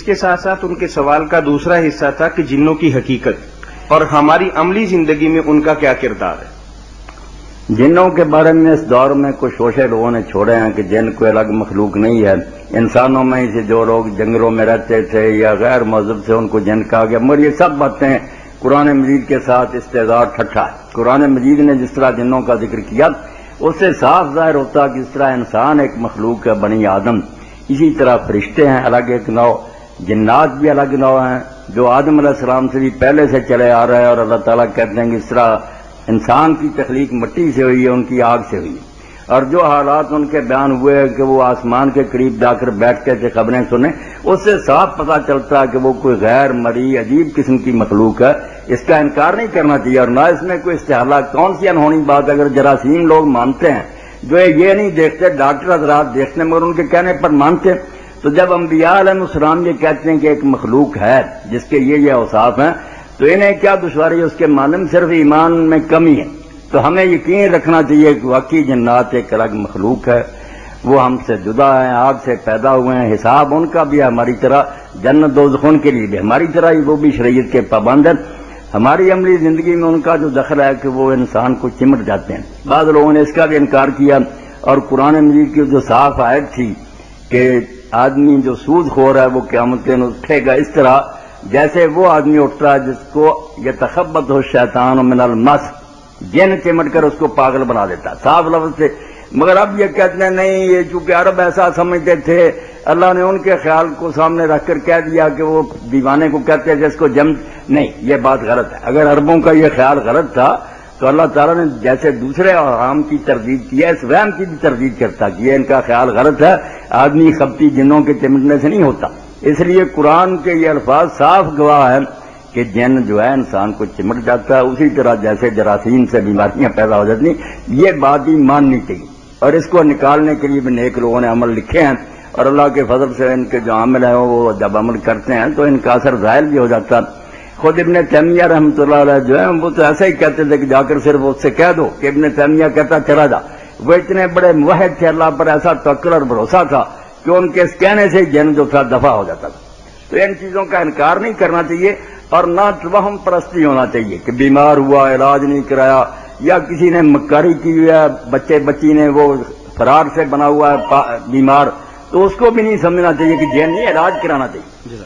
اس کے ساتھ ساتھ ان کے سوال کا دوسرا حصہ تھا کہ جنوں کی حقیقت اور ہماری عملی زندگی میں ان کا کیا کردار ہے؟ جنوں کے بارے میں اس دور میں کچھ شوشے لوگوں نے چھوڑے ہیں کہ جن کوئی الگ مخلوق نہیں ہے. انسانوں میں سے جو لوگ جنگلوں میں رہتے تھے یا غیر مذہب سے ان کو جن کہا گیا، مگر یہ سب باتیں قرآن مجید کے ساتھ استہزاء ٹھٹھا ہے. قرآن مجید نے جس طرح جنوں کا ذکر کیا اس سے صاف ظاہر ہوتا کہ جس طرح انسان ایک مخلوق ہے بنی آدم، اسی طرح فرشتے ہیں الگ ایک نوع، جنات بھی الگ نوع ہیں جو آدم علیہ السلام سے بھی پہلے سے چلے آ رہے ہیں. اور اللہ تعالیٰ کہتے ہیں کہ اس طرح انسان کی تخلیق مٹی سے ہوئی ہے، ان کی آگ سے ہوئی ہے. اور جو حالات ان کے بیان ہوئے کہ وہ آسمان کے قریب جا کر بیٹھتے تھے خبریں سنیں، اس سے صاف پتہ چلتا ہے کہ وہ کوئی غیر مرئی عجیب قسم کی مخلوق ہے. اس کا انکار نہیں کرنا چاہیے اور نہ اس میں کوئی استحالہ. کون سی انہونی بات اگر جراثیم لوگ مانتے ہیں جو یہ نہیں دیکھتے، ڈاکٹر حضرات دیکھتے مگر ان کے کہنے پر مانتے. تو جب انبیاء علیہ السلام یہ کہتے ہیں کہ ایک مخلوق ہے جس کے یہ اوصاف ہیں تو انہیں کیا دشواری ہے؟ اس کے معنی میں صرف ایمان میں کمی ہے. تو ہمیں یقین رکھنا چاہیے کہ واقعی جنات ایک الگ مخلوق ہے، وہ ہم سے جدا ہیں، آگ سے پیدا ہوئے ہیں. حساب ان کا بھی ہے ہماری طرح، جنت دوزخ ان کے لیے بھی ہماری طرح ہی وہ بھی شریعت کے پابند ہیں. ہماری عملی زندگی میں ان کا جو دخل ہے کہ وہ انسان کو چمٹ جاتے ہیں. بعض لوگوں نے اس کا بھی انکار کیا. اور قرآن مجید کی جو صاف آیت تھی کہ آدمی جو سود خور ہے وہ قیامت کے دن اٹھے گا اس طرح جیسے وہ آدمی اٹھتا ہے جس کو یتخبط الشیطان من المس، جن چمٹ کر اس کو پاگل بنا دیتا، صاف لفظ سے. مگر اب یہ کہتے ہیں نہیں، یہ چونکہ عرب ایسا سمجھتے تھے، اللہ نے ان کے خیال کو سامنے رکھ کر کہہ دیا کہ وہ دیوانے کو کہتے ہیں جس کو جم. نہیں، یہ بات غلط ہے. اگر عربوں کا یہ خیال غلط تھا تو اللہ تعالیٰ نے جیسے دوسرے احکام کی تردید کی ہے اس وہم کی بھی تردید کرتا کہ یہ ان کا خیال غلط ہے. آدمی خبتی جنوں کے چمٹنے سے نہیں ہوتا. اس لیے قرآن کے یہ الفاظ صاف گواہ ہیں کہ جن جو ہے انسان کو چمٹ جاتا ہے اسی طرح جیسے جراثیم سے بیماریاں پیدا ہو جاتی ہیں. یہ بات بھی ماننی چاہیے اور اس کو نکالنے کے لیے بھی نیک لوگوں نے عمل لکھے ہیں. اور اللہ کے فضل سے ان کے جو عامل ہیں وہ جب عمل کرتے ہیں تو ان کا اثر ظاہر بھی ہو جاتا. خود ابن تیمیہ رحمۃ اللہ علیہ جو ہے وہ تو ایسا ہی کہتے تھے کہ جا کر صرف اس سے کہہ دو کہ ابن تیمیہ کہتا چلا جا. وہ اتنے بڑے موحد تھے، اللہ پر ایسا توکل اور بھروسہ تھا کہ ان کے اس کہنے سے جن جو تھا دفع ہو جاتا تھا. تو ان چیزوں کا انکار نہیں کرنا چاہیے اور نہ توہم پرستی ہونا چاہیے کہ بیمار ہوا علاج نہیں کرایا یا کسی نے مکاری کی ہوئی ہے، بچے بچی نے وہ فرار سے بنا ہوا ہے بیمار، تو اس کو بھی نہیں سمجھنا چاہیے کہ جن یہ علاج کرانا چاہیے.